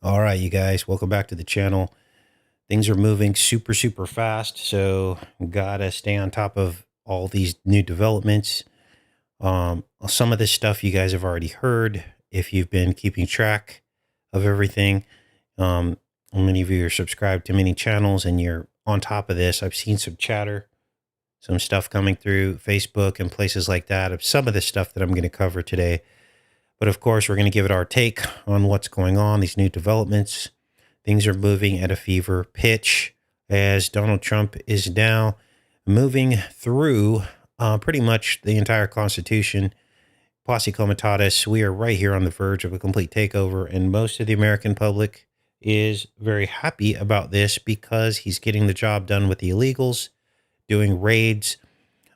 All right, you guys, welcome back to the channel. Things are moving super fast, so gotta stay on top of all these new developments. Some of this stuff you guys have already heard if you've been keeping track of everything. Many of you are subscribed to many channels and you're on top of this. I've seen some chatter, some stuff coming through Facebook and places like that of some of the stuff that I'm going to cover today. But of course, we're going to give it our take on what's going on, these new developments. Things are moving at a fever pitch as Donald Trump is now moving through pretty much the entire Constitution. Posse comitatus, we are right here on the verge of a complete takeover, and most of the American public is very happy about this because he's getting the job done with the illegals, doing raids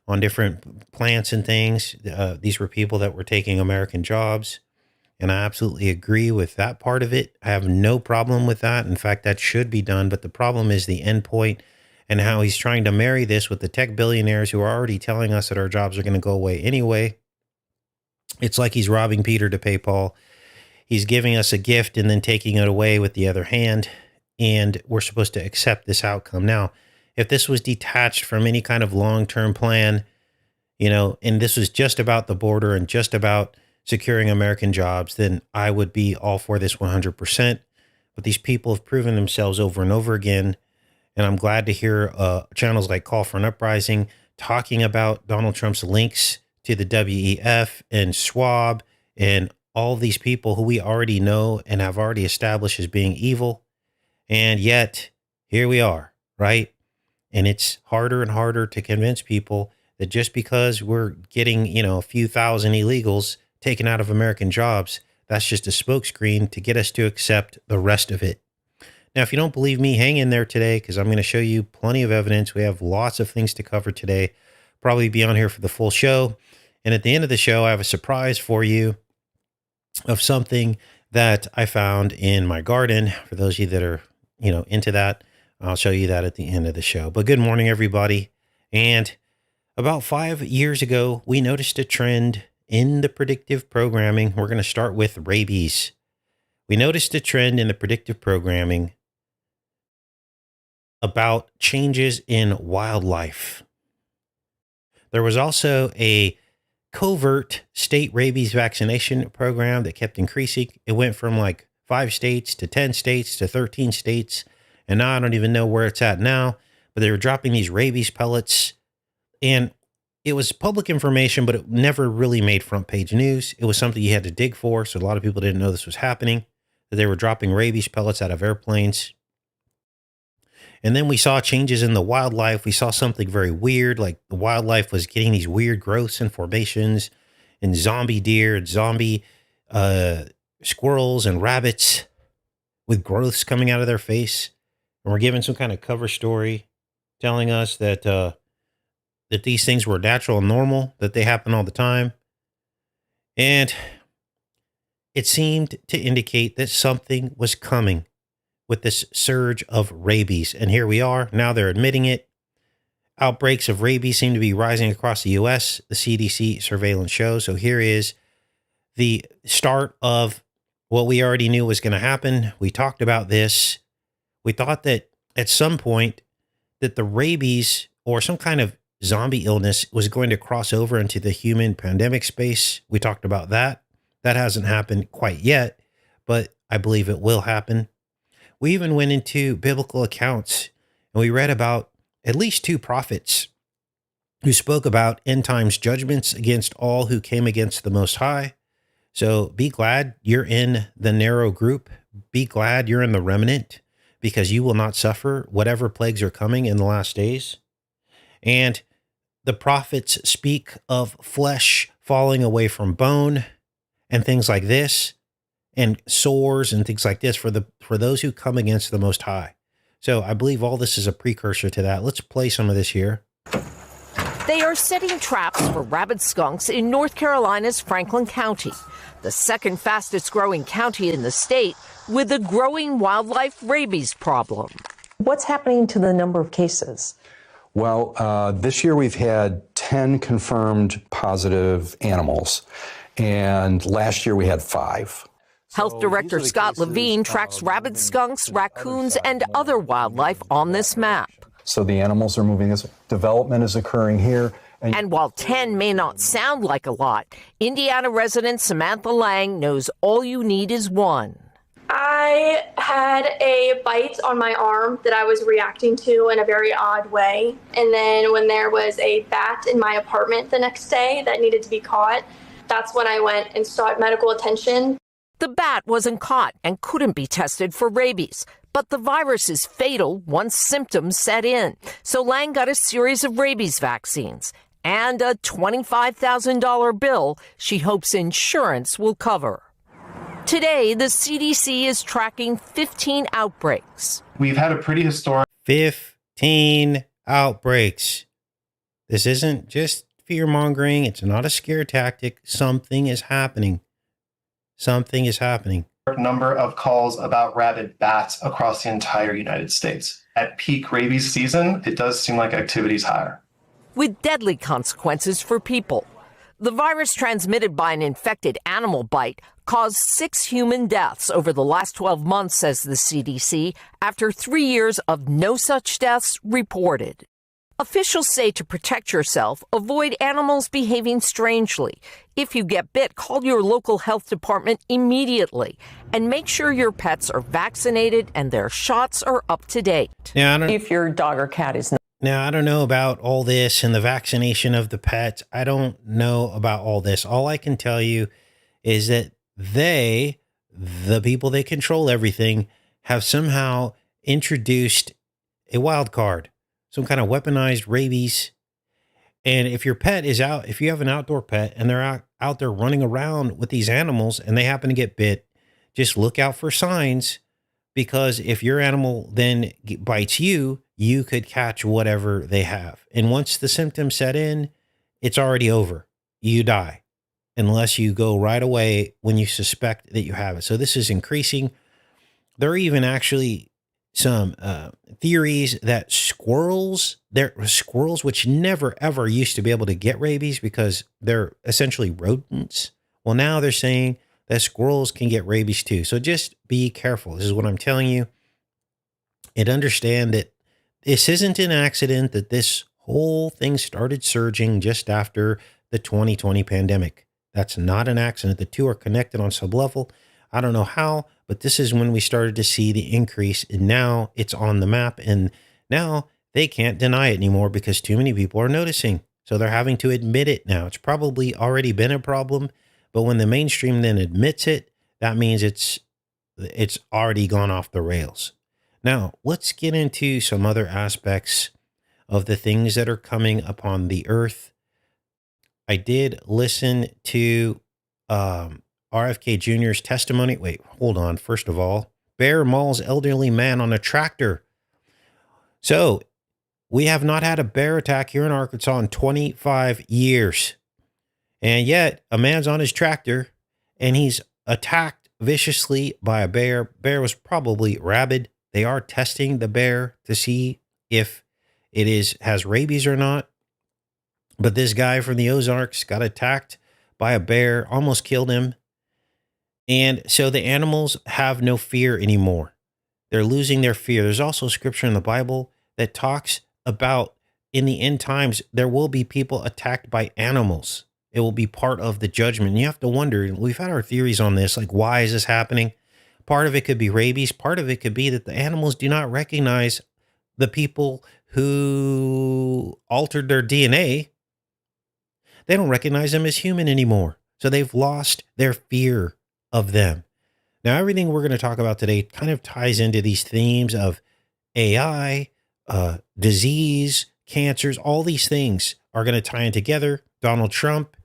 on different plants and things. These were people that were taking American jobs. And I absolutely agree with that part of it. I have no problem with that. In fact, that should be done. But the problem is the end point and how he's trying to marry this with the tech billionaires who are already telling us that our jobs are going to go away anyway. It's like he's robbing Peter to pay Paul. He's giving us a gift and then taking it away with the other hand. And we're supposed to accept this outcome. Now, if this was detached from any kind of long-term plan, and this was just about the border and just about securing American jobs, then I would be all for this 100%. But these people have proven themselves over and over again. And I'm glad to hear channels like Call for an Uprising talking about Donald Trump's links to the WEF and Schwab and all these people who we already know and have already established as being evil. And yet here we are, right? And it's harder and harder to convince people that just because we're getting, a few thousand illegals taken out of American jobs, that's just a smokescreen to get us to accept the rest of it. Now, if you don't believe me, hang in there today because I'm going to show you plenty of evidence. We have lots of things to cover today. Probably be on here for the full show. And at the end of the show, I have a surprise for you of something that I found in my garden. For those of you that are, into that, I'll show you that at the end of the show. But good morning, everybody. And about 5 years ago, we noticed a trend in the predictive programming. We're going to start with rabies. We noticed a trend in the predictive programming about changes in wildlife. There was also a covert state rabies vaccination program that kept increasing. It went from like 5 states to 10 states to 13 states. And now I don't even know where it's at now, but they were dropping these rabies pellets. And it was public information, but it never really made front page news. It was something you had to dig for. So a lot of people didn't know this was happening, that they were dropping rabies pellets out of airplanes. And then we saw changes in the wildlife. We saw something very weird, like the wildlife was getting these weird growths and formations and zombie deer and zombie squirrels and rabbits with growths coming out of their face. And we're given some kind of cover story telling us that that these things were natural and normal, that they happen all the time. And it seemed to indicate that something was coming with this surge of rabies. And here we are. Now they're admitting it. Outbreaks of rabies seem to be rising across the U.S., the CDC surveillance shows. So here is the start of what we already knew was going to happen. We talked about this. We thought that at some point that the rabies or some kind of zombie illness was going to cross over into the human pandemic space. We talked about that. That hasn't happened quite yet, but I believe it will happen. We even went into biblical accounts and we read about at least 2 prophets who spoke about end times judgments against all who came against the Most High. So be glad you're in the narrow group. Be glad you're in the remnant because you will not suffer whatever plagues are coming in the last days. And the prophets speak of flesh falling away from bone and things like this, and sores and things like this for those who come against the Most High. So I believe all this is a precursor to that. Let's play some of this here. They are setting traps for rabid skunks in North Carolina's Franklin County, the second fastest growing county in the state with a growing wildlife rabies problem. What's happening to the number of cases? Well, this year we've had 10 confirmed positive animals, and last year we had 5. Health Director Scott Levine tracks rabid skunks, raccoons, and other wildlife on this map. So the animals are moving. This development is occurring here. And while 10 may not sound like a lot, Indiana resident Samantha Lang knows all you need is one. I had a bite on my arm that I was reacting to in a very odd way. And then when there was a bat in my apartment the next day that needed to be caught, that's when I went and sought medical attention. The bat wasn't caught and couldn't be tested for rabies. But the virus is fatal once symptoms set in. So Lang got a series of rabies vaccines and a $25,000 bill she hopes insurance will cover. Today, the CDC is tracking 15 outbreaks. We've had a pretty historic 15 outbreaks. This isn't just fear mongering. It's not a scare tactic. Something is happening. Something is happening. number of calls about rabid bats across the entire United States. At peak rabies season, it does seem like activity is higher. With deadly consequences for people. The virus transmitted by an infected animal bite caused 6 human deaths over the last 12 months, says the CDC, after 3 years of no such deaths reported. Officials say to protect yourself, avoid animals behaving strangely. If you get bit, call your local health department immediately and make sure your pets are vaccinated and their shots are up to date. If your dog or cat is not. Now, I don't know about all this and the vaccination of the pets. I don't know about all this. All I can tell you is that they, the people that control everything, have somehow introduced a wild card, some kind of weaponized rabies. And if your pet is out, if you have an outdoor pet and they're out there running around with these animals and they happen to get bit, just look out for signs, because if your animal then bites you, you could catch whatever they have. And once the symptoms set in, it's already over. You die unless you go right away when you suspect that you have it. So this is increasing. There are even actually some theories that squirrels, which never ever used to be able to get rabies because they're essentially rodents. Well, now they're saying that squirrels can get rabies too. So just be careful. This is what I'm telling you. And understand that this isn't an accident, that this whole thing started surging just after the 2020 pandemic. That's not an accident. The two are connected on some level. I don't know how, but this is when we started to see the increase, and now it's on the map, and now they can't deny it anymore because too many people are noticing. So they're having to admit it now. It's probably already been a problem, but when the mainstream then admits it, that means it's already gone off the rails. Now, let's get into some other aspects of the things that are coming upon the earth. I did listen to RFK Jr.'s testimony. Wait, hold on. First of all, bear mauls elderly man on a tractor. So we have not had a bear attack here in Arkansas in 25 years. And yet a man's on his tractor and he's attacked viciously by a bear. Bear was probably rabid. They are testing the bear to see if it has rabies or not. But this guy from the Ozarks got attacked by a bear, almost killed him. And so the animals have no fear anymore. They're losing their fear. There's also scripture in the Bible that talks about in the end times, there will be people attacked by animals. It will be part of the judgment. And you have to wonder, we've had our theories on this, like, why is this happening? Part of it could be rabies. Part of it could be that the animals do not recognize the people who altered their DNA. They don't recognize them as human anymore. So they've lost their fear of them. Now, everything we're going to talk about today kind of ties into these themes of AI, disease, cancers. All these things are going to tie in together. Donald Trump,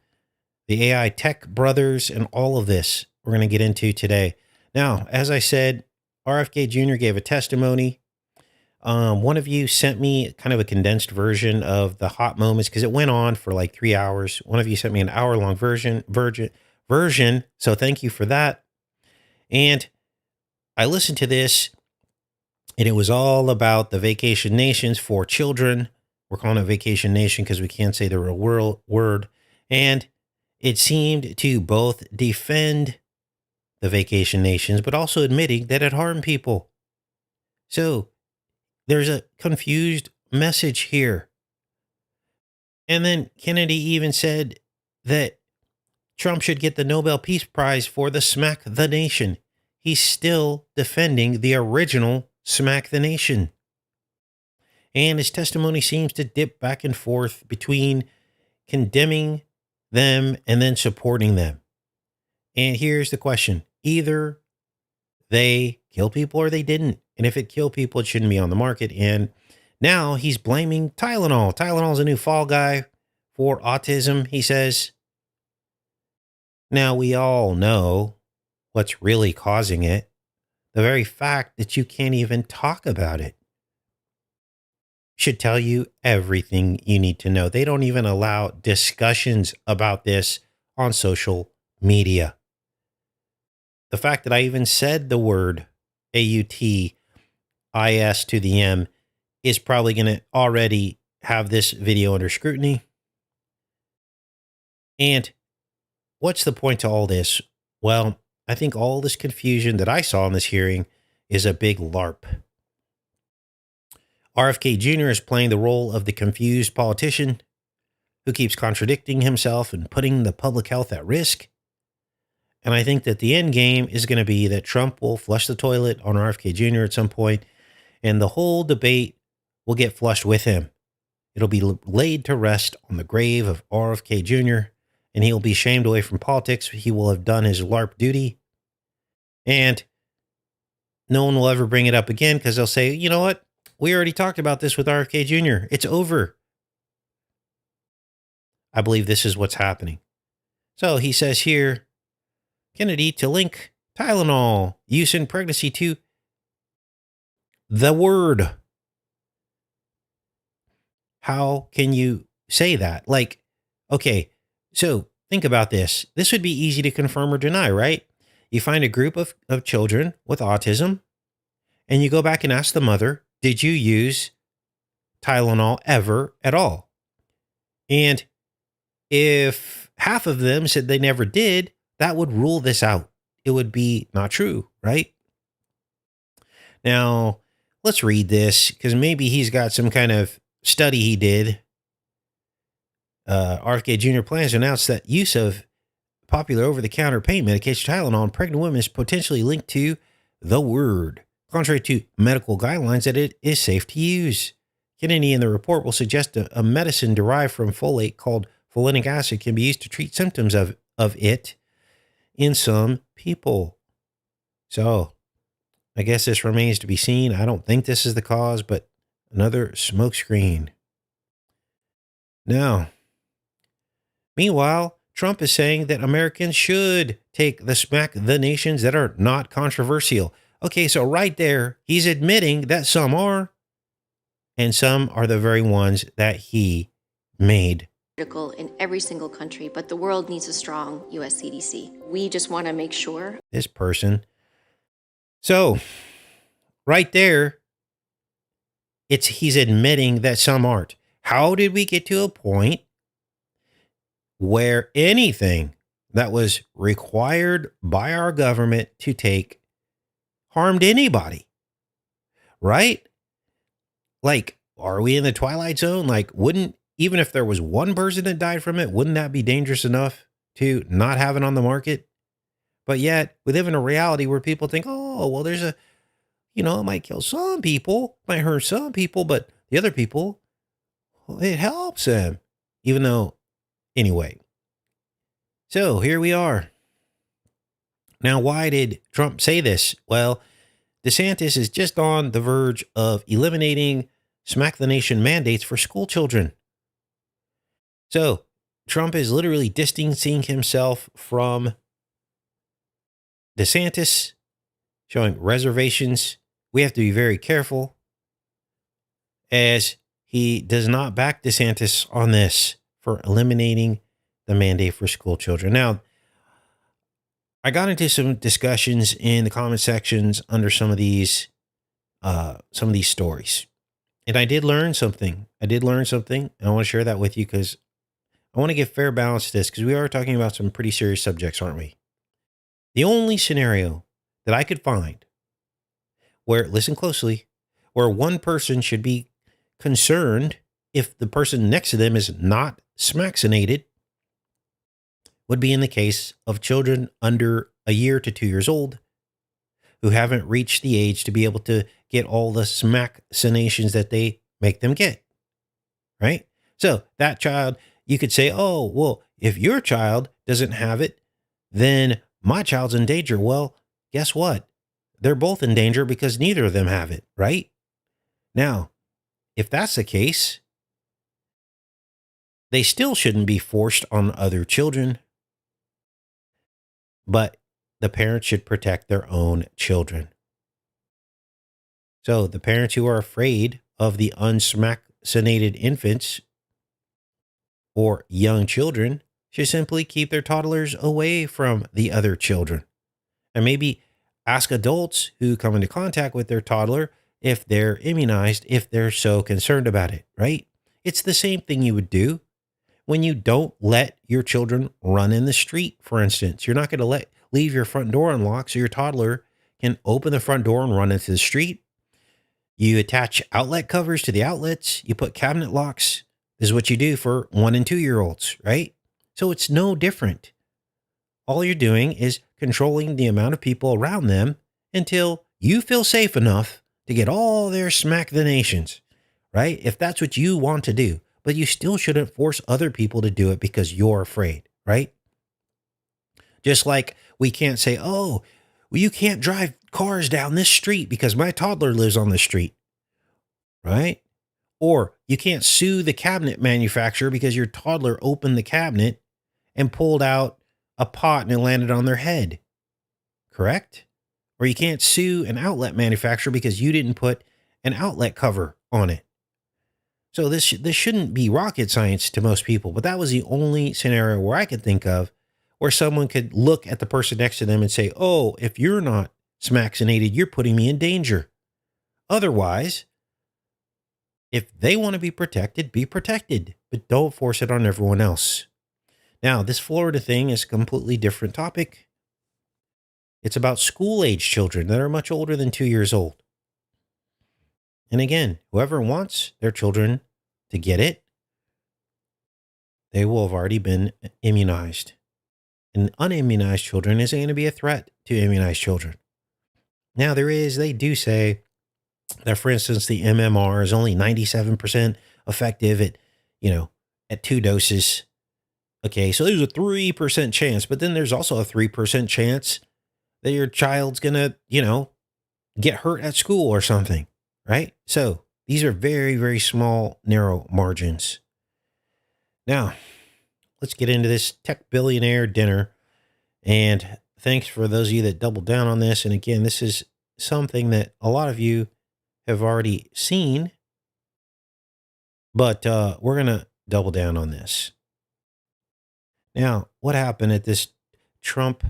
the AI tech brothers, and all of this we're going to get into today. Now, as I said, RFK Jr. gave a testimony. One of you sent me kind of a condensed version of the hot moments because it went on for like 3 hours. One of you sent me an hour-long version. So thank you for that. And I listened to this, and it was all about the vacation nations for children. We're calling it vacation nation because we can't say the real word. And it seemed to both defend the vacation nations, but also admitting that it harmed people. So there's a confused message here. And then Kennedy even said that Trump should get the Nobel Peace Prize for the Smack the Nation. He's still defending the original Smack the Nation. And his testimony seems to dip back and forth between condemning them and then supporting them. And here's the question. Either they kill people or they didn't. And if it killed people, it shouldn't be on the market. And now he's blaming Tylenol. Tylenol is a new fall guy for autism, he says. Now, we all know what's really causing it. The very fact that you can't even talk about it should tell you everything you need to know. They don't even allow discussions about this on social media. The fact that I even said the word AUTIS to the M is probably going to already have this video under scrutiny. And what's the point to all this? Well, I think all this confusion that I saw in this hearing is a big LARP. RFK Jr. is playing the role of the confused politician who keeps contradicting himself and putting the public health at risk. And I think that the end game is going to be that Trump will flush the toilet on RFK Jr. at some point, and the whole debate will get flushed with him. It'll be laid to rest on the grave of RFK Jr., and he'll be shamed away from politics. He will have done his LARP duty, and no one will ever bring it up again because they'll say, you know what? We already talked about this with RFK Jr. It's over. I believe this is what's happening. So he says here, Kennedy to link Tylenol use in pregnancy to the word. How can you say that? Like, okay, so think about this. This would be easy to confirm or deny, right? You find a group of children with autism, and you go back and ask the mother, did you use Tylenol ever at all? And if half of them said they never did, that would rule this out. It would be not true, right? Now, let's read this because maybe he's got some kind of study he did. RFK Jr. plans to announce that use of popular over-the-counter pain medication Tylenol in pregnant women is potentially linked to the word, contrary to medical guidelines that it is safe to use. Kennedy in the report will suggest a medicine derived from folate called folinic acid can be used to treat symptoms of it in some people. So I guess this remains to be seen. I don't think this is the cause, but another smokescreen. Now, meanwhile, Trump is saying that Americans should take the smack the nations that are not controversial. Okay, so right there, he's admitting that some are, and some are the very ones that he made. In every single country, but the world needs a strong US CDC. We just want to make sure. This person. So, right there, he's admitting that some aren't. How did we get to a point where anything that was required by our government to take harmed anybody? Right? Like, are we in the Twilight Zone? Like, even if there was one person that died from it, wouldn't that be dangerous enough to not have it on the market? But yet, we live in a reality where people think, oh, well, there's it might kill some people, might hurt some people, but the other people, it helps them. Even though, anyway. So here we are. Now, why did Trump say this? Well, DeSantis is just on the verge of eliminating Smack the Nation mandates for school children. So Trump is literally distancing himself from DeSantis, showing reservations. We have to be very careful as he does not back DeSantis on this for eliminating the mandate for school children. Now, I got into some discussions in the comment sections under some of these stories, and I did learn something. And I want to share that with you because I want to give fair balance to this because we are talking about some pretty serious subjects, aren't we? The only scenario that I could find where, listen closely, where one person should be concerned if the person next to them is not smaxinated would be in the case of children under a year to 2 years old who haven't reached the age to be able to get all the smaccinations that they make them get, right? So that child, you could say, oh, well, if your child doesn't have it, then my child's in danger. Well, guess what? They're both in danger because neither of them have it, right? Now, if that's the case, they still shouldn't be forced on other children, but the parents should protect their own children. So the parents who are afraid of the unsmaccinated infants or young children should simply keep their toddlers away from the other children. And maybe ask adults who come into contact with their toddler if they're immunized, if they're so concerned about it, right? It's the same thing you would do when you don't let your children run in the street, for instance. You're not going to leave your front door unlocked so your toddler can open the front door and run into the street. You attach outlet covers to the outlets. You put cabinet locks. This is what you do for 1 and 2 year olds, right? So it's no different. All you're doing is controlling the amount of people around them until you feel safe enough to get all their smackinations, right? If that's what you want to do, but you still shouldn't force other people to do it because you're afraid, right? Just like we can't say, oh, well, you can't drive cars down this street because my toddler lives on the street, right? Or you can't sue the cabinet manufacturer because your toddler opened the cabinet and pulled out a pot and it landed on their head, correct? Or you can't sue an outlet manufacturer because you didn't put an outlet cover on it. So this shouldn't be rocket science to most people, but that was the only scenario where I could think of where someone could look at the person next to them and say, oh, if you're not smaccinated, you're putting me in danger. Otherwise, if they want to be protected, but don't force it on everyone else. Now, this Florida thing is a completely different topic. It's about school-age children that are much older than 2 years old. And again, whoever wants their children to get it, they will have already been immunized. And unimmunized children isn't going to be a threat to immunized children. Now, they do say that, for instance, the MMR is only 97% effective at 2 doses. Okay, so there's a 3% chance, but then there's also a 3% chance that your child's going to, get hurt at school or something, right? So these are very, very small, narrow margins. Now, let's get into this tech billionaire dinner. And thanks for those of you that doubled down on this. And again, this is something that a lot of you have already seen, but we're going to double down on this. Now, what happened at this Trump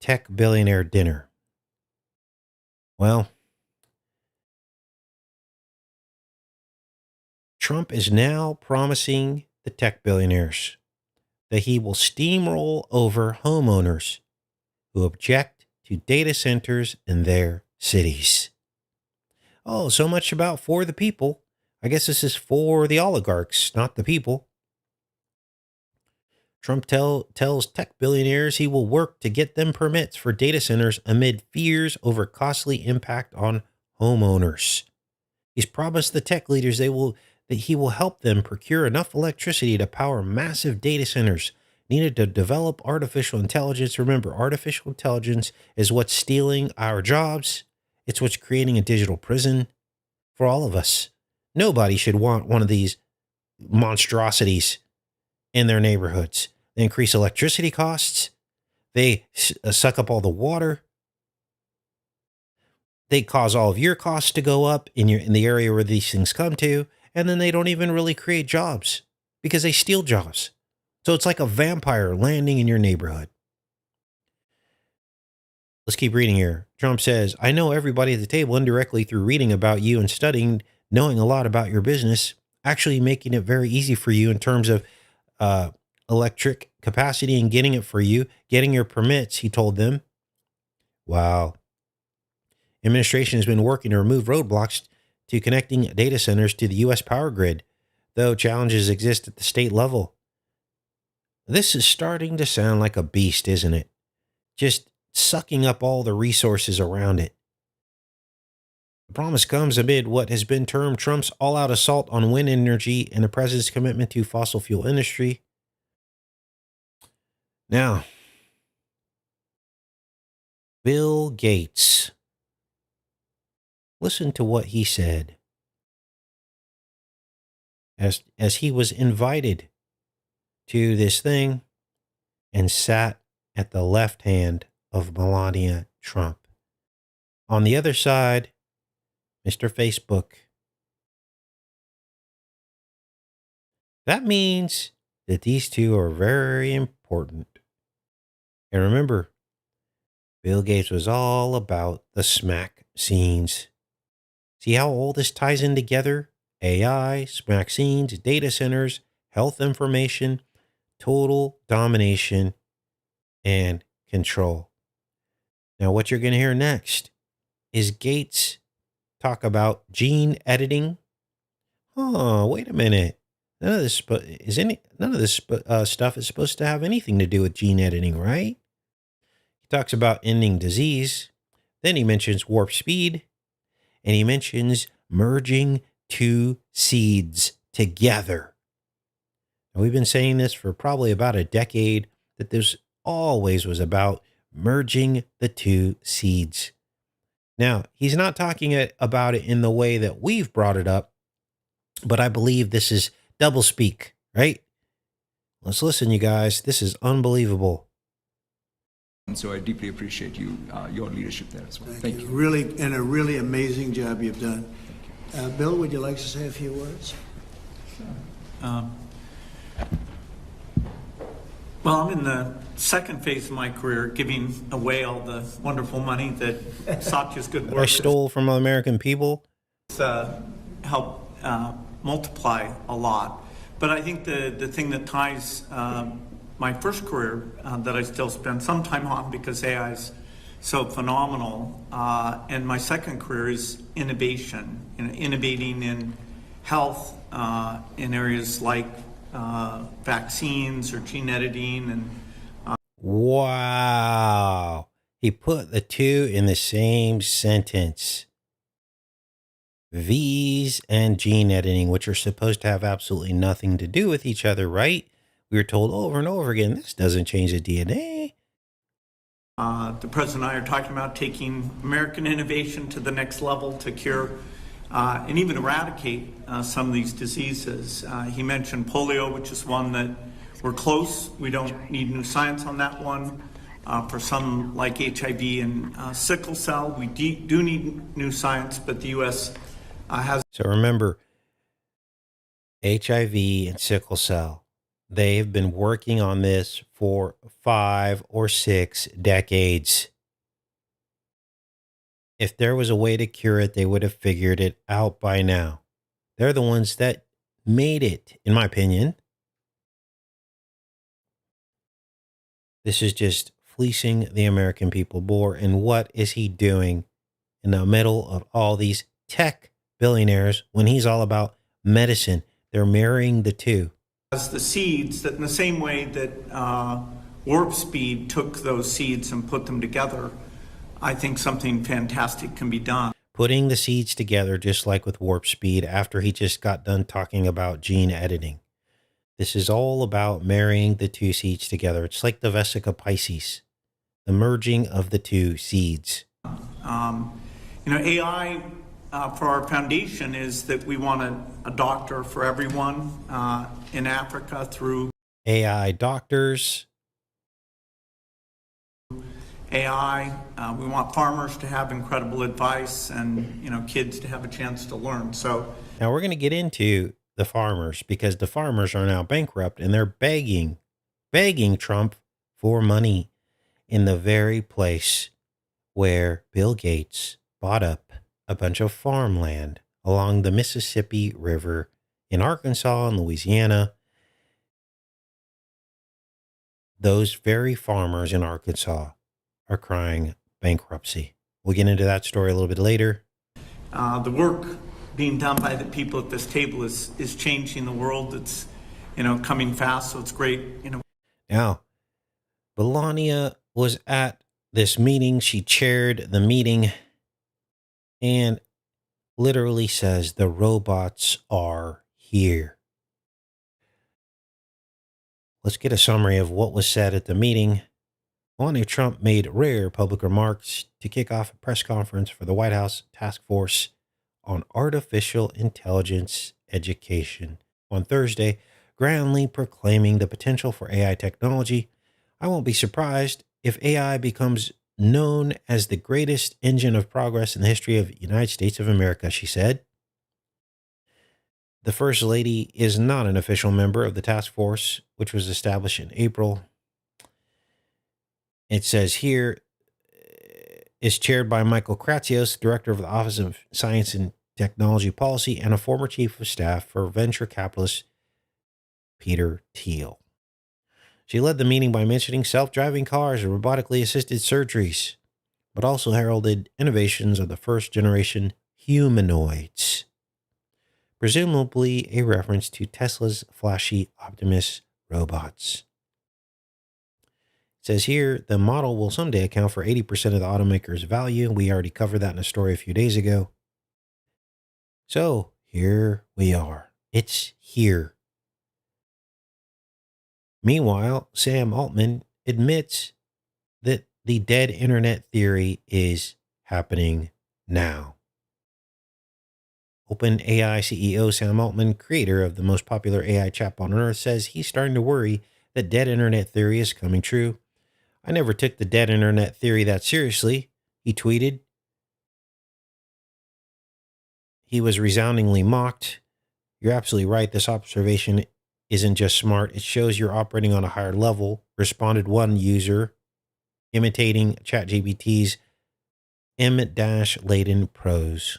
tech billionaire dinner? Well, Trump is now promising the tech billionaires that he will steamroll over homeowners who object to data centers in their cities. Oh, so much about for the people. I guess this is for the oligarchs, not the people. Trump tells tech billionaires he will work to get them permits for data centers amid fears over costly impact on homeowners. He's promised the tech leaders that he will help them procure enough electricity to power massive data centers needed to develop artificial intelligence. Remember, artificial intelligence is what's stealing our jobs. It's what's creating a digital prison for all of us. Nobody should want one of these monstrosities in their neighborhoods. They increase electricity costs. They suck up all the water. They cause all of your costs to go up in the area where these things come to. And then they don't even really create jobs because they steal jobs. So it's like a vampire landing in your neighborhood. Let's keep reading here. Trump says, I know everybody at the table indirectly through reading about you and studying, knowing a lot about your business, actually making it very easy for you in terms of electric capacity and getting it for you, getting your permits, he told them. Wow. Administration has been working to remove roadblocks to connecting data centers to the U.S. power grid, though challenges exist at the state level. This is starting to sound like a beast, isn't it? Just sucking up all the resources around it. The promise comes amid what has been termed Trump's all-out assault on wind energy and the president's commitment to fossil fuel industry. Now, Bill Gates. Listen to what he said as he was invited to this thing and sat at the left hand of Melania Trump. On the other side, Mr. Facebook. That means that these two are very important. And remember, Bill Gates was all about the smack scenes. See how all this ties in together? AI, smack scenes, data centers, health information, total domination and control. Now, what you're going to hear next is Gates talk about gene editing. Oh, wait a minute. None of this stuff is supposed to have anything to do with gene editing, right? He talks about ending disease. Then he mentions warp speed. And he mentions merging two seeds together. Now, we've been saying this for probably about a decade, that this always was about merging the two seeds. Now, he's not talking about it in the way that we've brought it up, but I believe this is doublespeak, right? Let's listen, you guys. This is unbelievable. And so I deeply appreciate your leadership there as well. Thank you. Really, and a really amazing job you've done. Bill, would you like to say a few words? Well, I'm in the second phase of my career, giving away all the wonderful money that Satya's good work I stole from American people. Help multiply a lot. But I think the thing that ties my first career that I still spend some time on because AI is so phenomenal, and my second career is innovation, innovating in health in areas like vaccines or gene editing. And wow. He put the two in the same sentence. V's and gene editing, which are supposed to have absolutely nothing to do with each other, right? We were told over and over again, this doesn't change the DNA. The president and I are talking about taking American innovation to the next level to cure and even eradicate some of these diseases. He mentioned polio, which is one that we're close. We don't need new science on that one. For some like HIV and sickle cell, we do need new science, but the U.S. has. So remember, HIV and sickle cell. They've been working on this for 5 or 6 decades. If there was a way to cure it, they would have figured it out by now. They're the ones that made it, in my opinion. This is just fleecing the American people more. And what is he doing in the middle of all these tech billionaires when he's all about medicine? They're marrying the two. As the seeds, that in the same way that warp speed took those seeds and put them together, I think something fantastic can be done. Putting the seeds together, just like with warp speed, after he just got done talking about gene editing. This is all about marrying the two seeds together. It's like the Vesica Pisces, the merging of the two seeds. AI for our foundation is that we want a doctor for everyone in Africa through AI doctors. AI. We want farmers to have incredible advice and, kids to have a chance to learn. So now we're going to get into the farmers because the farmers are now bankrupt and they're begging Trump for money in the very place where Bill Gates bought up a bunch of farmland along the Mississippi River in Arkansas and Louisiana. Those very farmers in Arkansas are crying bankruptcy. We'll get into that story a little bit later. The work being done by the people at this table is changing the world. It's, coming fast, so it's great. Now, Melania was at this meeting. She chaired the meeting and literally says the robots are here. Let's get a summary of what was said at the meeting. Melania Trump made rare public remarks to kick off a press conference for the White House Task Force on Artificial Intelligence Education on Thursday, grandly proclaiming the potential for AI technology. I won't be surprised if AI becomes known as the greatest engine of progress in the history of the United States of America, she said. The First Lady is not an official member of the task force, which was established in April. It says here, is chaired by Michael Kratsios, director of the Office of Science and Technology Policy, and a former chief of staff for venture capitalist Peter Thiel. She led the meeting by mentioning self-driving cars and robotically assisted surgeries, but also heralded innovations of the first generation humanoids, presumably a reference to Tesla's flashy Optimus robots. It says here, the model will someday account for 80% of the automaker's value. We already covered that in a story a few days ago. So here we are. It's here. Meanwhile, Sam Altman admits that the dead internet theory is happening now. OpenAI CEO Sam Altman, creator of the most popular AI chatbot on earth, says he's starting to worry that dead internet theory is coming true. I never took the dead internet theory that seriously, he tweeted. He was resoundingly mocked. You're absolutely right. This observation isn't just smart. It shows you're operating on a higher level, responded one user, imitating ChatGPT's M-laden prose.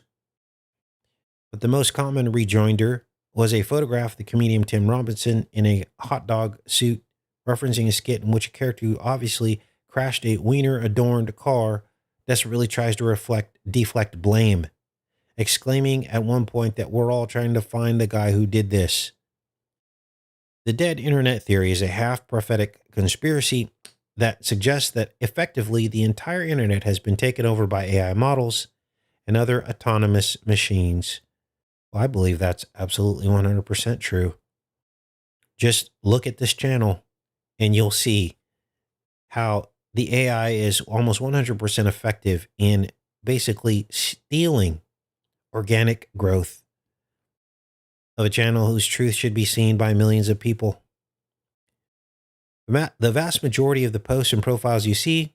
But the most common rejoinder was a photograph of the comedian Tim Robinson in a hot dog suit, referencing a skit in which a character who obviously crashed a wiener-adorned car desperately tries to deflect blame, exclaiming at one point that we're all trying to find the guy who did this. The dead internet theory is a half-prophetic conspiracy that suggests that effectively the entire internet has been taken over by AI models and other autonomous machines. Well, I believe that's absolutely 100% true. Just look at this channel and you'll see how the AI is almost 100% effective in basically stealing organic growth of a channel whose truth should be seen by millions of people. The vast majority of the posts and profiles you see,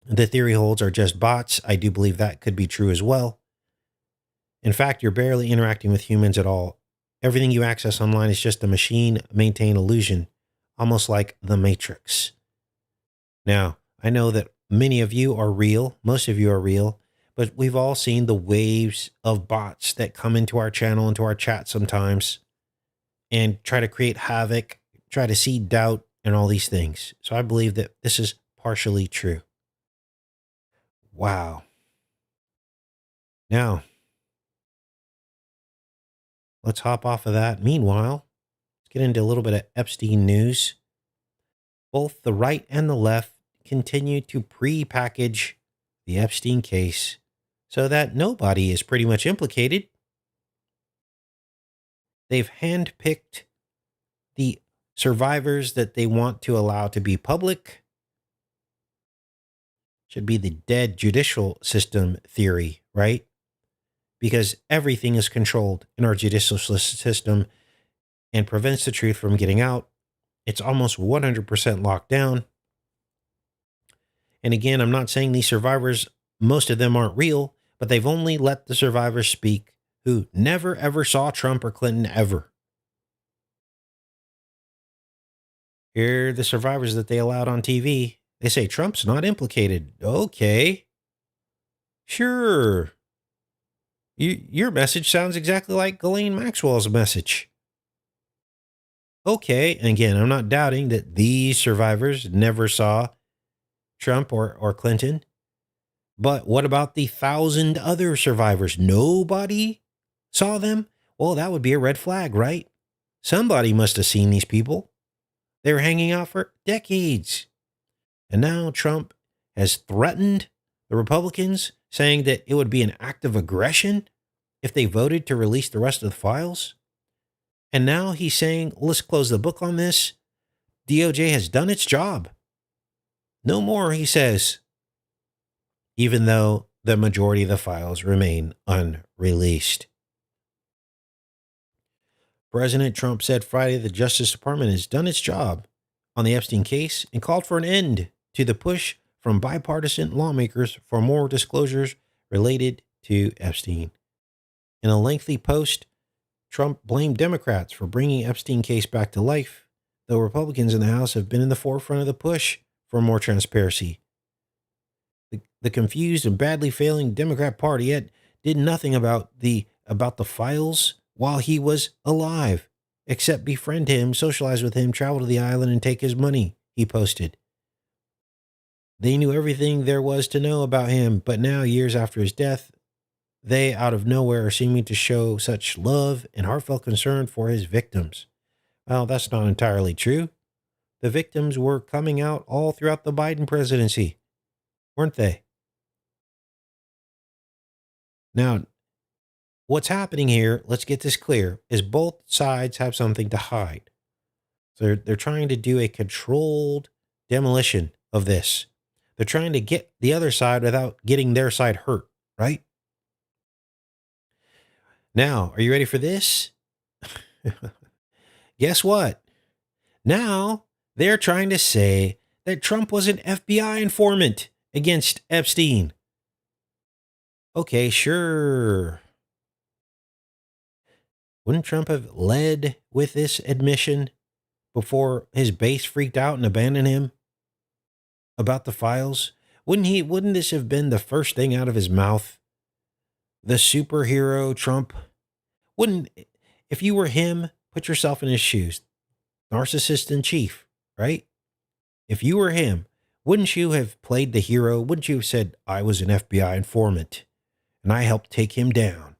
the theory holds, are just bots. I do believe that could be true as well. In fact, you're barely interacting with humans at all. Everything you access online is just a machine-maintained illusion, almost like the Matrix. Now, I know that many of you are real, most of you are real, but we've all seen the waves of bots that come into our channel, into our chat sometimes, and try to create havoc, try to seed doubt, and all these things. So I believe that this is partially true. Wow. Now, let's hop off of that. Meanwhile, let's get into a little bit of Epstein news. Both the right and the left continue to pre-package the Epstein case so that nobody is pretty much implicated. They've handpicked the survivors that they want to allow to be public. Should be the dead judicial system theory, right? Because everything is controlled in our judicial system and prevents the truth from getting out. It's almost 100% locked down. And again, I'm not saying these survivors, most of them aren't real, but they've only let the survivors speak who never, ever saw Trump or Clinton ever. Here are the survivors that they allowed on TV. They say Trump's not implicated. Okay. Sure. Your message sounds exactly like Ghislaine Maxwell's message. Okay. And again, I'm not doubting that these survivors never saw Trump or Clinton. But what about the 1,000 other survivors? Nobody saw them? Well, that would be a red flag, right? Somebody must have seen these people. They were hanging out for decades. And now Trump has threatened the Republicans, saying that it would be an act of aggression if they voted to release the rest of the files. And now he's saying, let's close the book on this. DOJ has done its job. No more, he says, even though the majority of the files remain unreleased. President Trump said Friday the Justice Department has done its job on the Epstein case and called for an end to the push from bipartisan lawmakers for more disclosures related to Epstein. In a lengthy post, Trump blamed Democrats for bringing Epstein case back to life, though Republicans in the House have been in the forefront of the push for more transparency. The confused and badly failing Democrat Party yet did nothing about the files while he was alive, except befriend him, socialize with him, travel to the island, and take his money, he posted. They knew everything there was to know about him, but now, years after his death, they, out of nowhere, are seeming to show such love and heartfelt concern for his victims. Well, that's not entirely true. The victims were coming out all throughout the Biden presidency, weren't they? Now, what's happening here, let's get this clear, is both sides have something to hide. So they're trying to do a controlled demolition of this. They're trying to get the other side without getting their side hurt, right? Now, are you ready for this? Guess what? Now they're trying to say that Trump was an FBI informant against Epstein. Okay, sure. Wouldn't Trump have led with this admission before his base freaked out and abandoned him about the files? Wouldn't this have been the first thing out of his mouth? The superhero Trump? If you were him, put yourself in his shoes. Narcissist in chief, right? If you were him, wouldn't you have played the hero? Wouldn't you have said, I was an FBI informant and I helped take him down?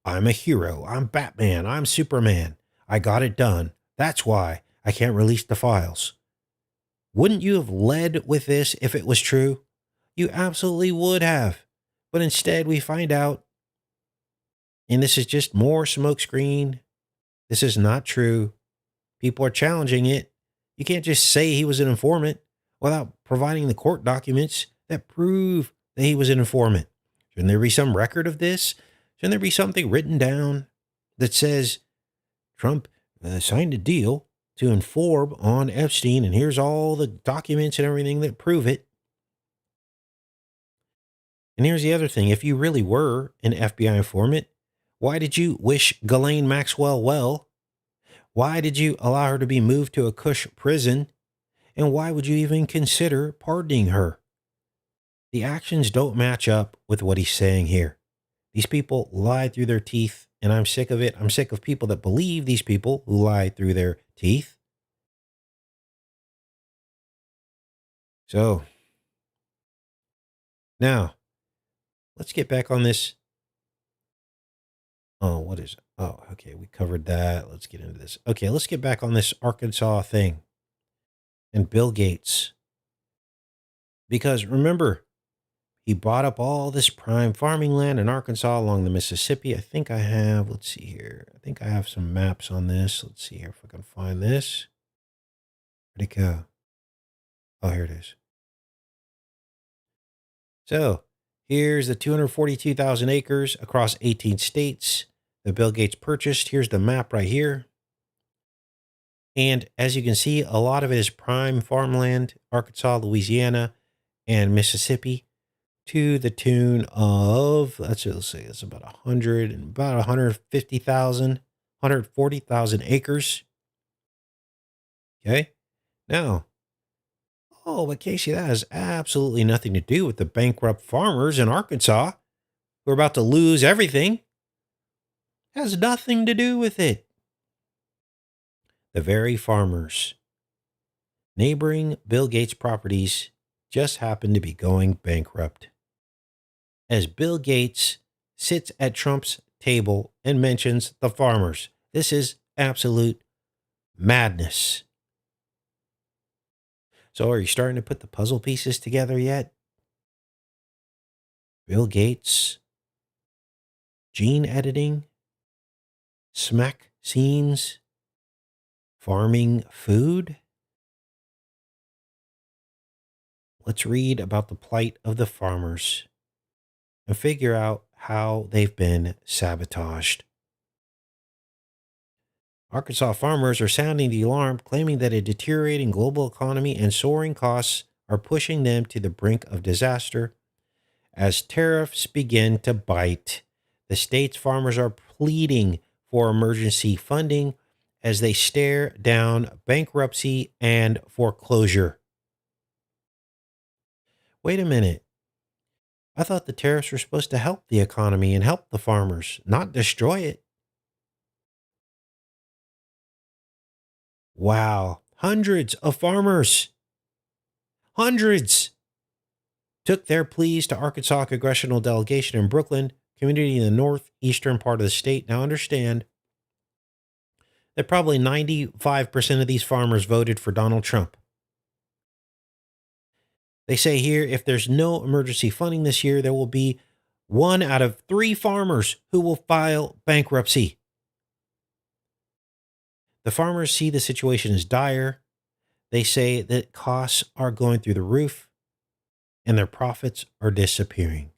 I'm a hero. I'm Batman. I'm Superman. I got it done. That's why I can't release the files. Wouldn't you have led with this if it was true? You absolutely would have. But instead, we find out, and this is just more smokescreen. This is not true. People are challenging it. You can't just say he was an informant without providing the court documents that prove that he was an informant. Shouldn't there be some record of this? Shouldn't there be something written down that says Trump signed a deal to inform on Epstein, and here's all the documents and everything that prove it? And here's the other thing. If you really were an FBI informant, why did you wish Ghislaine Maxwell well? Why did you allow her to be moved to a cush prison? And why would you even consider pardoning her? The actions don't match up with what he's saying here. These people lie through their teeth, and I'm sick of it. I'm sick of people that believe these people who lie through their teeth. So, now, let's get back on this. Oh, what is it? Oh, okay, we covered that. Let's get into this. Okay, let's get back on this Arkansas thing and Bill Gates. Because remember, he bought up all this prime farming land in Arkansas along the Mississippi. I think I have, let's see here. I think I have some maps on this. Let's see here if I can find this. Where'd it go? Oh, here it is. So here's the 242,000 acres across 18 states that Bill Gates purchased. Here's the map right here. And as you can see, a lot of it is prime farmland, Arkansas, Louisiana, and Mississippi, to the tune of, let's see, it's about 150,000, 140,000 acres. Okay. Now, oh, but Casey, that has absolutely nothing to do with the bankrupt farmers in Arkansas who are about to lose everything. Has nothing to do with it. The very farmers neighboring Bill Gates properties just happen to be going bankrupt. as Bill Gates sits at Trump's table and mentions the farmers. This is absolute madness. So are you starting to put the puzzle pieces together yet? Bill Gates, gene editing, smack scenes, farming food? Let's read about the plight of the farmers and figure out how they've been sabotaged. Arkansas farmers are sounding the alarm, claiming that a deteriorating global economy and soaring costs are pushing them to the brink of disaster. As tariffs begin to bite, the state's farmers are pleading for emergency funding as they stare down bankruptcy and foreclosure. Wait a minute. I thought the tariffs were supposed to help the economy and help the farmers, not destroy it. Wow. Hundreds of farmers, hundreds, took their pleas to Arkansas congressional delegation in Brooklyn, community in the northeastern part of the state. Now understand that probably 95% of these farmers voted for Donald Trump. They say here, if there's no emergency funding this year, there will be 1 out of 3 farmers who will file bankruptcy. The farmers see the situation as dire. They say that costs are going through the roof and their profits are disappearing.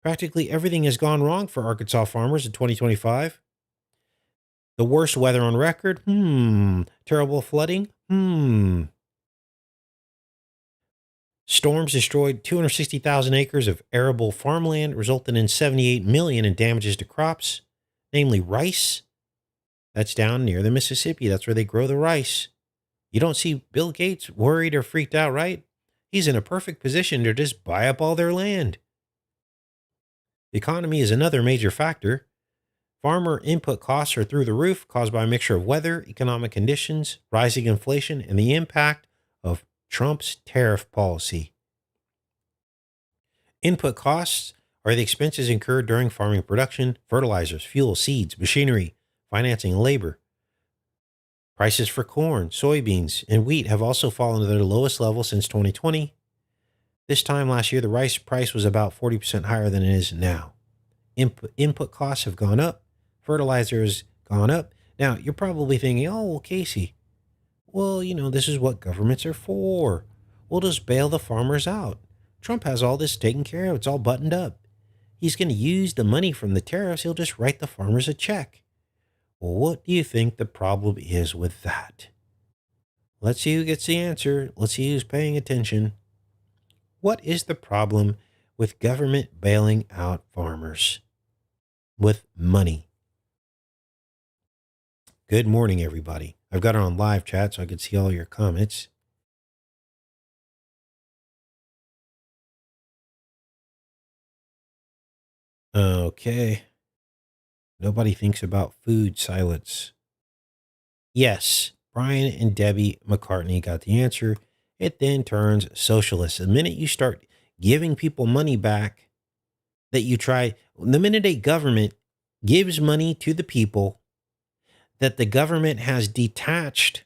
Practically everything has gone wrong for Arkansas farmers in 2025. The worst weather on record. Terrible flooding. Storms destroyed 260,000 acres of arable farmland, resulting in $78 million in damages to crops, namely rice. That's down near the Mississippi. That's where they grow the rice. You don't see Bill Gates worried or freaked out, right? He's in a perfect position to just buy up all their land. The economy is another major factor. Farmer input costs are through the roof, caused by a mixture of weather, economic conditions, rising inflation, and the impact of Trump's tariff policy. Input costs are the expenses incurred during farming production: fertilizers, fuel, seeds, machinery, financing, and labor. Prices for corn, soybeans, and wheat have also fallen to their lowest level since 2020. This time last year, the rice price was about 40% higher than it is now. Input costs have gone up. Fertilizer has gone up. Now, you're probably thinking, oh, well, Casey, well, this is what governments are for. We'll just bail the farmers out. Trump has all this taken care of. It's all buttoned up. He's going to use the money from the tariffs. He'll just write the farmers a check. Well, what do you think the problem is with that? Let's see who gets the answer. Let's see who's paying attention. What is the problem with government bailing out farmers with money? Good morning, everybody. I've got it on live chat so I can see all your comments. Okay. Nobody thinks about food silence. Yes, Brian and Debbie McCartney got the answer. It then turns socialist. The minute you start giving people money back, the minute a government gives money to the people, that the government has detached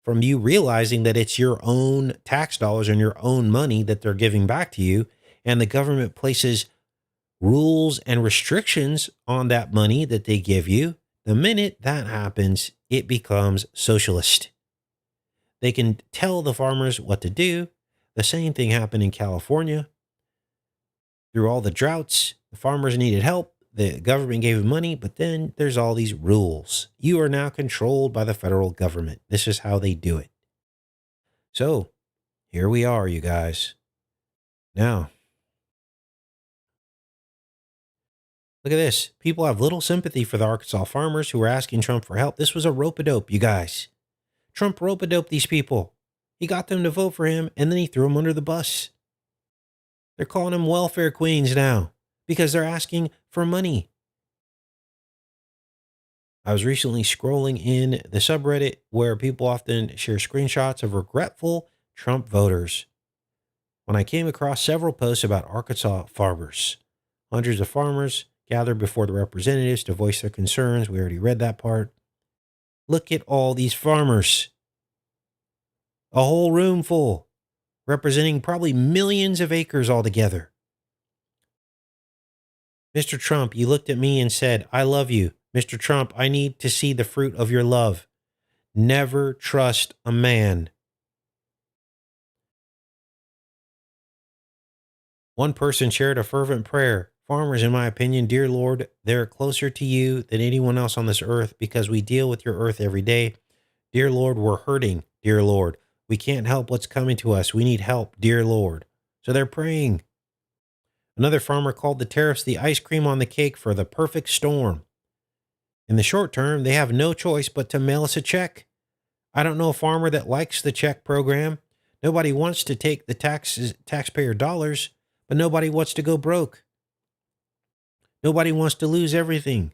from you realizing that it's your own tax dollars and your own money that they're giving back to you, and the government places rules and restrictions on that money that they give you, the minute that happens, it becomes socialist. They can tell the farmers what to do. The same thing happened in California. Through all the droughts, the farmers needed help. The government gave them money, but then there's all these rules. You are now controlled by the federal government. This is how they do it. So here we are, you guys. Now, look at this. People have little sympathy for the Arkansas farmers who are asking Trump for help. This was a rope-a-dope, you guys. Trump rope-a-doped these people. He got them to vote for him, and then he threw them under the bus. They're calling them welfare queens now because they're asking for money. I was recently scrolling in the subreddit where people often share screenshots of regretful Trump voters. when I came across several posts about Arkansas farmers. Hundreds of farmers gathered before the representatives to voice their concerns. We already read that part. Look at all these farmers. A whole room full, representing probably millions of acres altogether. Mr. Trump, you looked at me and said, I love you. Mr. Trump, I need to see the fruit of your love. Never trust a man. One person shared a fervent prayer. Farmers, in my opinion, dear Lord, they're closer to you than anyone else on this earth because we deal with your earth every day. Dear Lord, we're hurting. Dear Lord, we can't help what's coming to us. We need help, dear Lord. So they're praying. Another farmer called the tariffs the ice cream on the cake for the perfect storm. In the short term, they have no choice but to mail us a check. I don't know a farmer that likes the check program. Nobody wants to take the taxpayer dollars, but nobody wants to go broke. Nobody wants to lose everything.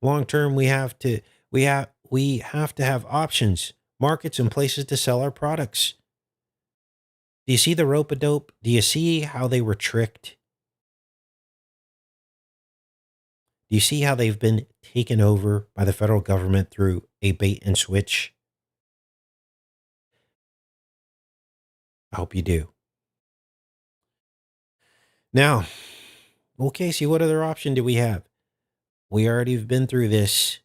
Long term, we have to have options, markets, and places to sell our products. Do you see the rope-a-dope? Do you see how they were tricked? Do you see how they've been taken over by the federal government through a bait and switch? I hope you do. Now, well, Casey, what other option do we have? We already have been through this.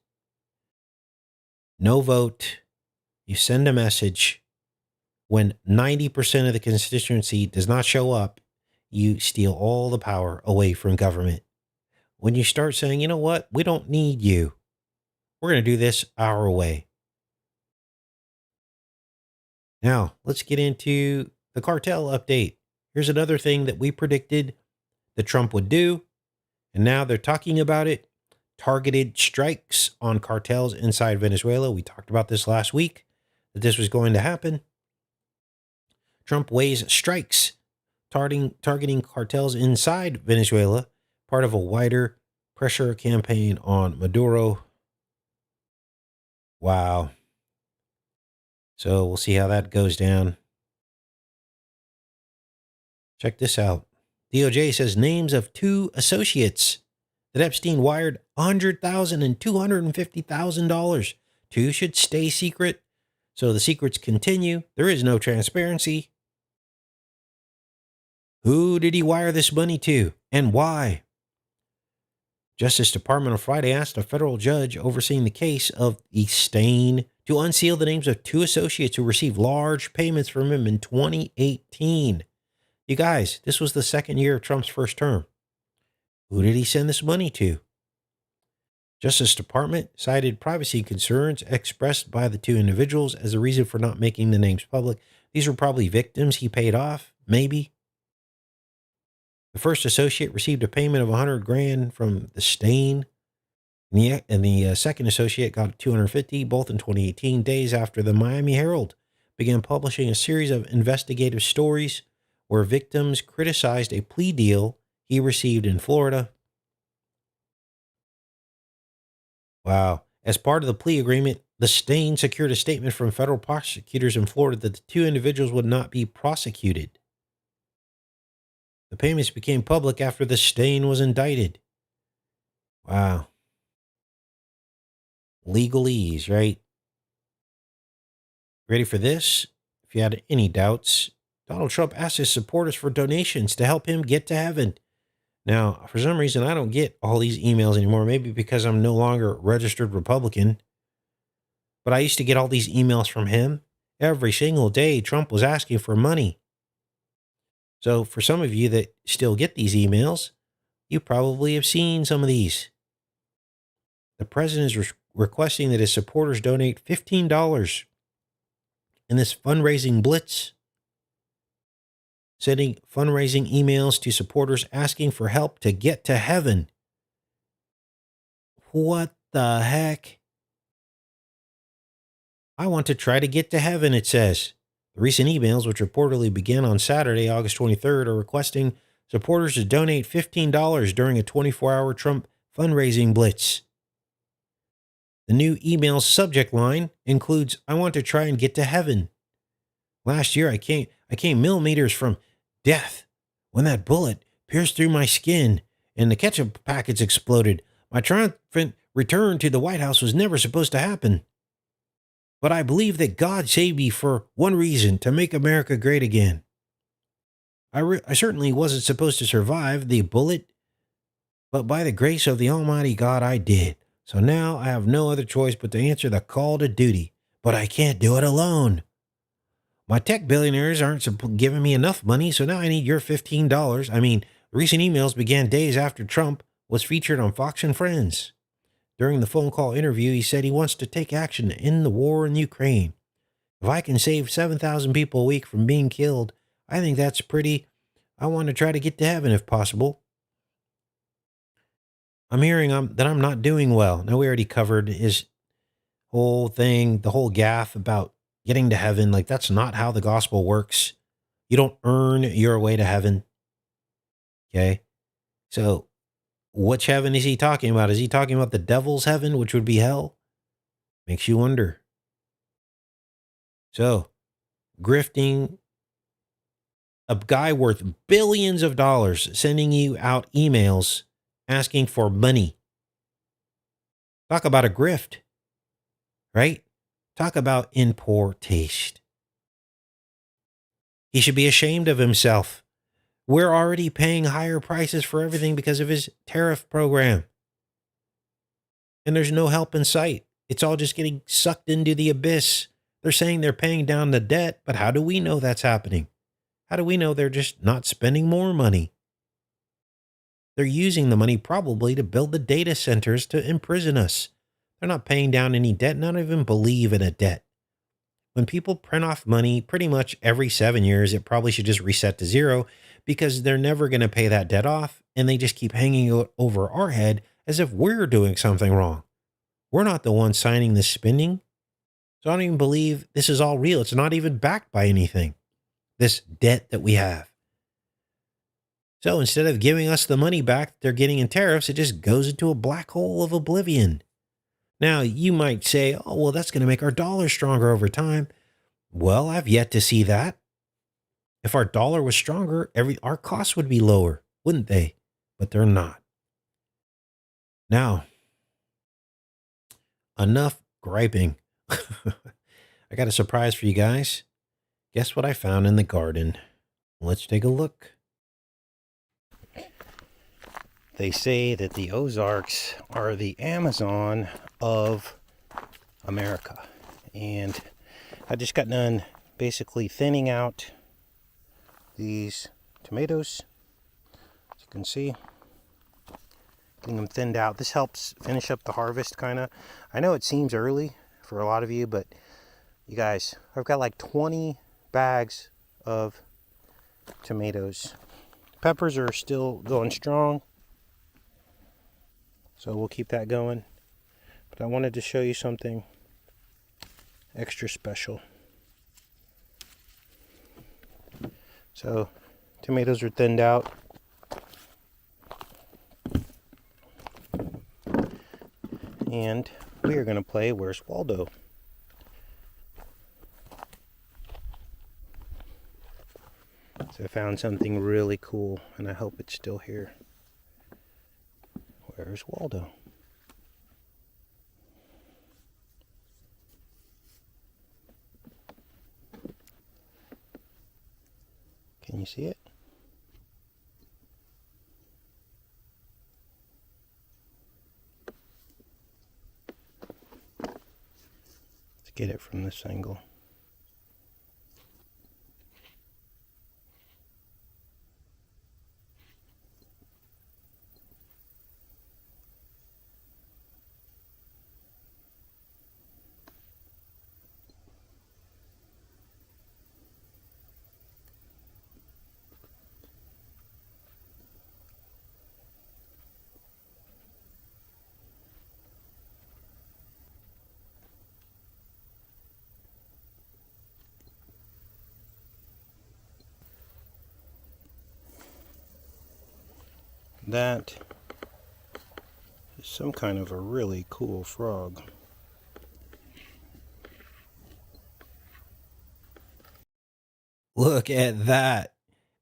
No vote. You send a message. When 90% of the constituency does not show up, you steal all the power away from government. When you start saying, you know what, we don't need you. We're going to do this our way. Now, let's get into the cartel update. Here's another thing that we predicted that Trump would do, and now they're talking about it. Targeted strikes on cartels inside Venezuela. We talked about this last week, that this was going to happen. Trump weighs strikes targeting cartels inside Venezuela, part of a wider pressure campaign on Maduro. Wow. So we'll see how that goes down. Check this out. DOJ says names of 2 associates that Epstein wired $100,000 and $250,000 to should stay secret. So the secrets continue. There is no transparency. Who did he wire this money to and why? Justice Department on Friday asked a federal judge overseeing the case of Epstein to unseal the names of 2 associates who received large payments from him in 2018. You guys, this was the second year of Trump's first term. Who did he send this money to? Justice Department cited privacy concerns expressed by the 2 individuals as a reason for not making the names public. These were probably victims he paid off, maybe. The first associate received a payment of $100,000 from the stain, and the second associate got $250,000, both in 2018, days after the Miami Herald began publishing a series of investigative stories where victims criticized a plea deal he received in Florida. Wow. As part of the plea agreement, the stain secured a statement from federal prosecutors in Florida that the 2 individuals would not be prosecuted. The payments became public after the stain was indicted. Wow. Legalese, right? Ready for this? If you had any doubts, Donald Trump asked his supporters for donations to help him get to heaven. Now, for some reason, I don't get all these emails anymore, maybe because I'm no longer a registered Republican. But I used to get all these emails from him. Every single day, Trump was asking for money. So for some of you that still get these emails, you probably have seen some of these. The president is requesting that his supporters donate $15 in this fundraising blitz, sending fundraising emails to supporters asking for help to get to heaven. What the heck? I want to try to get to heaven, it says. The recent emails, which reportedly began on Saturday, August 23rd, are requesting supporters to donate $15 during a 24-hour Trump fundraising blitz. The new email's subject line includes, I want to try and get to heaven. Last year, I came millimeters from Death. When that bullet pierced through my skin and the ketchup packets exploded, my triumphant return to the White House was never supposed to happen. But I believe that God saved me for one reason, to make America great again. I certainly wasn't supposed to survive the bullet, but by the grace of the Almighty God, I did. So now I have no other choice but to answer the call to duty. But I can't do it alone. My tech billionaires aren't giving me enough money, so now I need your $15. I mean, recent emails began days after Trump was featured on Fox and Friends. During the phone call interview, he said he wants to take action in the war in Ukraine. If I can save 7,000 people a week from being killed, I think that's pretty. I want to try to get to heaven if possible. I'm hearing that I'm not doing well. Now, we already covered his whole thing, the whole gaffe about getting to heaven. Like, that's not how the gospel works. You don't earn your way to heaven. Okay? So, which heaven is he talking about? Is he talking about the devil's heaven, which would be hell? Makes you wonder. So, grifting, a guy worth billions of dollars sending you out emails asking for money. Talk about a grift, right? Talk about in poor taste. He should be ashamed of himself. We're already paying higher prices for everything because of his tariff program. And there's no help in sight. It's all just getting sucked into the abyss. They're saying they're paying down the debt, but how do we know that's happening? How do we know they're just not spending more money? They're using the money probably to build the data centers to imprison us. They're not paying down any debt, not even believe in a debt. When people print off money pretty much every 7 years, it probably should just reset to zero because they're never going to pay that debt off, and they just keep hanging it over our head as if we're doing something wrong. We're not the ones signing this spending. So I don't even believe this is all real. It's not even backed by anything, this debt that we have. So instead of giving us the money back they're getting in tariffs, it just goes into a black hole of oblivion. Now, you might say, oh, well, that's going to make our dollar stronger over time. Well, I've yet to see that. If our dollar was stronger, our costs would be lower, wouldn't they? But they're not. Now, enough griping. I got a surprise for you guys. Guess what I found in the garden? Let's take a look. They say that the Ozarks are the Amazon of America. And I just got done basically thinning out these tomatoes. As you can see, getting them thinned out. This helps finish up the harvest, kind of. I know it seems early for a lot of you, but you guys, I've got like 20 bags of tomatoes. Peppers are still going strong, so we'll keep that going. But I wanted to show you something extra special. So, tomatoes are thinned out. And we are going to play Where's Waldo? So I found something really cool, and I hope it's still here. Where's Waldo? Can you see it? Let's get it from this angle. That is some kind of a really cool frog. Look at that.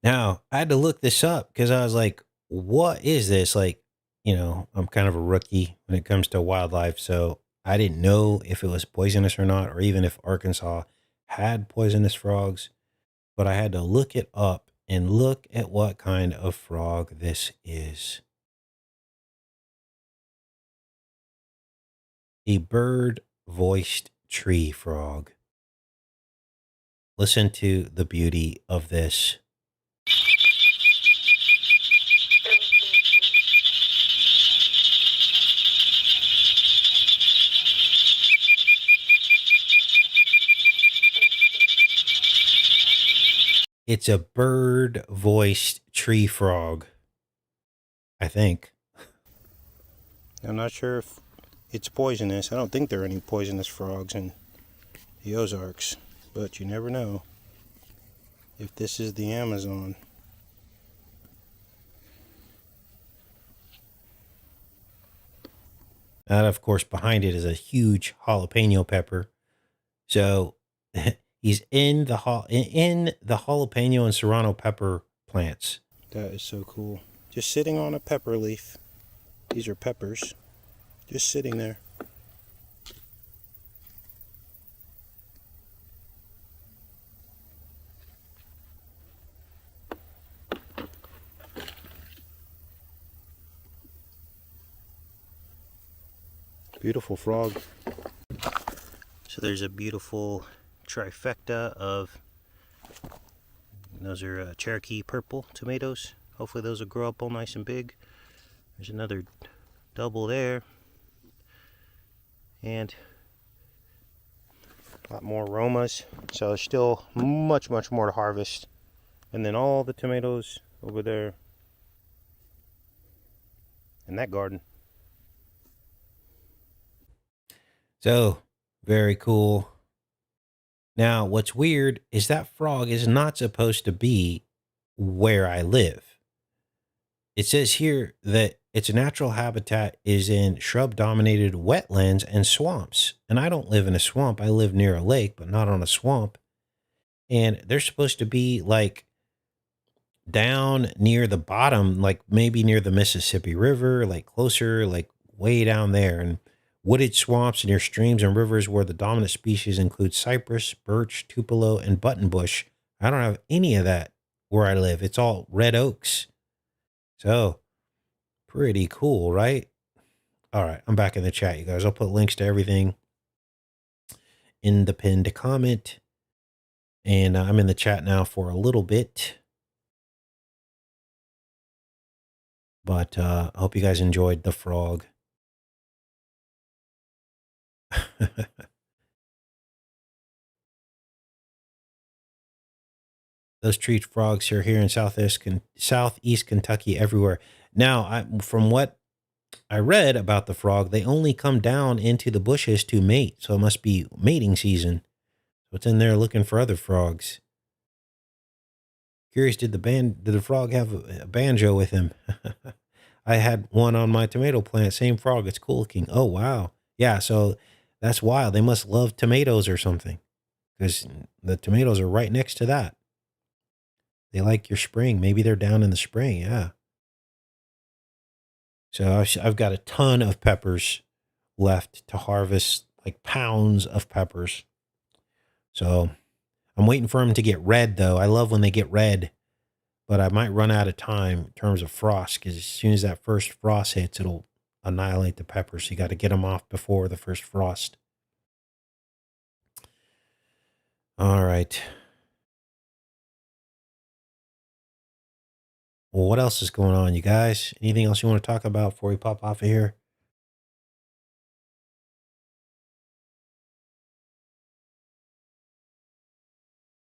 Now, I had to look this up because I was like, what is this? Like, I'm kind of a rookie when it comes to wildlife. So I didn't know if it was poisonous or not, or even if Arkansas had poisonous frogs. But I had to look it up and look at what kind of frog this is. A bird-voiced tree frog. Listen to the beauty of this. It's a bird-voiced tree frog, I think. I'm not sure if it's poisonous. I don't think there are any poisonous frogs in the Ozarks, but you never know if this is the Amazon. And of course, behind it is a huge jalapeno pepper. So he's in the jalapeno and serrano pepper plants. That is so cool. Just sitting on a pepper leaf. These are peppers. Just sitting there. Beautiful frog. So there's a beautiful trifecta of, those are Cherokee purple tomatoes. Hopefully those will grow up all nice and big. There's another double there. And a lot more aromas. So there's still much more to harvest. And then all the tomatoes over there in that garden. So, very cool. Now, what's weird is that frog is not supposed to be where I live. It says here that its natural habitat is in shrub-dominated wetlands and swamps. And I don't live in a swamp. I live near a lake, but not on a swamp. And they're supposed to be like down near the bottom, like maybe near the Mississippi River, like closer, like way down there. And wooded swamps near streams and rivers where the dominant species include cypress, birch, tupelo, and buttonbush. I don't have any of that where I live. It's all red oaks. So, pretty cool, right? All right, I'm back in the chat, you guys. I'll put links to everything in the pinned comment. And I'm in the chat now for a little bit. But I hope you guys enjoyed the frog. Those tree frogs are here in southeast Kentucky everywhere. Now, from what I read about the frog, they only come down into the bushes to mate. So it must be mating season. So it's in there looking for other frogs. Curious, did the frog have a banjo with him? I had one on my tomato plant. Same frog. It's cool looking. Oh, wow. Yeah, so that's wild. They must love tomatoes or something, because the tomatoes are right next to that. They like your spring. Maybe they're down in the spring. Yeah. So I've got a ton of peppers left to harvest, like pounds of peppers. So I'm waiting for them to get red, though. I love when they get red, but I might run out of time in terms of frost, because as soon as that first frost hits, it'll annihilate the peppers. So you got to get them off before the first frost. All right. Well, what else is going on, you guys? Anything else you want to talk about before we pop off of here?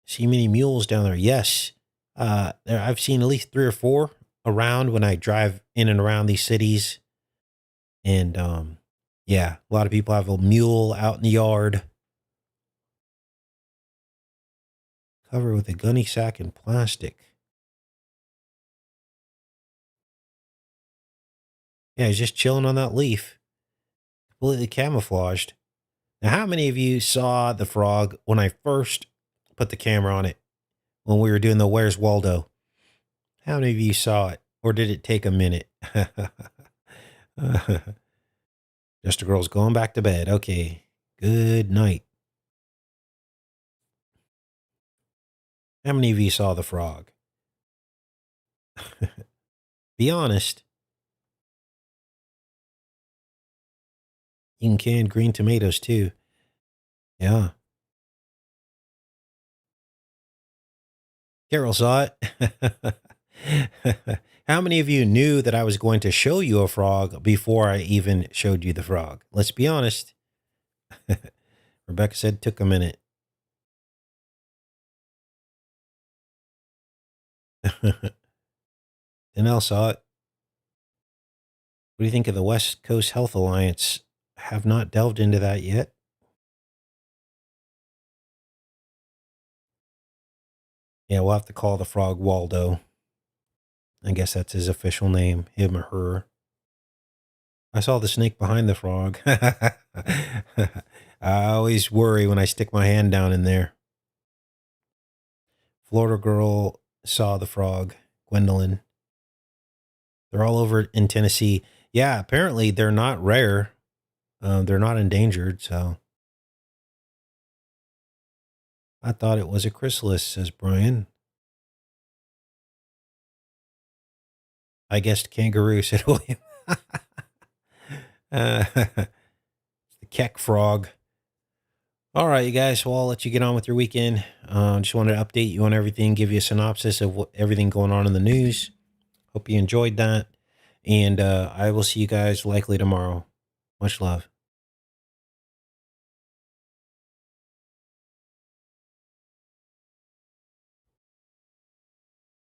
See many mules down there? Yes. I've seen at least 3 or 4 around when I drive in and around these cities. And yeah, a lot of people have a mule out in the yard, covered with a gunny sack and plastic. Yeah, he's just chilling on that leaf, completely camouflaged. Now, how many of you saw the frog when I first put the camera on it when we were doing the Where's Waldo? How many of you saw it? Or did it take a minute? Just a girl's going back to bed. Okay. Good night. How many of you saw the frog? Be honest. You can can green tomatoes too. Yeah. Carol saw it. How many of you knew that I was going to show you a frog before I even showed you the frog? Let's be honest. Rebecca said it took a minute. Danelle saw it. What do you think of the West Coast Health Alliance? Have not delved into that yet. Yeah, we'll have to call the frog Waldo. I guess that's his official name, him or her. I saw the snake behind the frog. I always worry when I stick my hand down in there. Florida girl saw the frog, Gwendolyn. They're all over in Tennessee. Yeah, apparently they're not rare. They're not endangered, so. I thought it was a chrysalis, says Brian. I guessed kangaroo, said William. The keck frog. All right, you guys. Well, I'll let you get on with your weekend. Just wanted to update you on everything, give you a synopsis of everything going on in the news. Hope you enjoyed that. And I will see you guys likely tomorrow. Much love.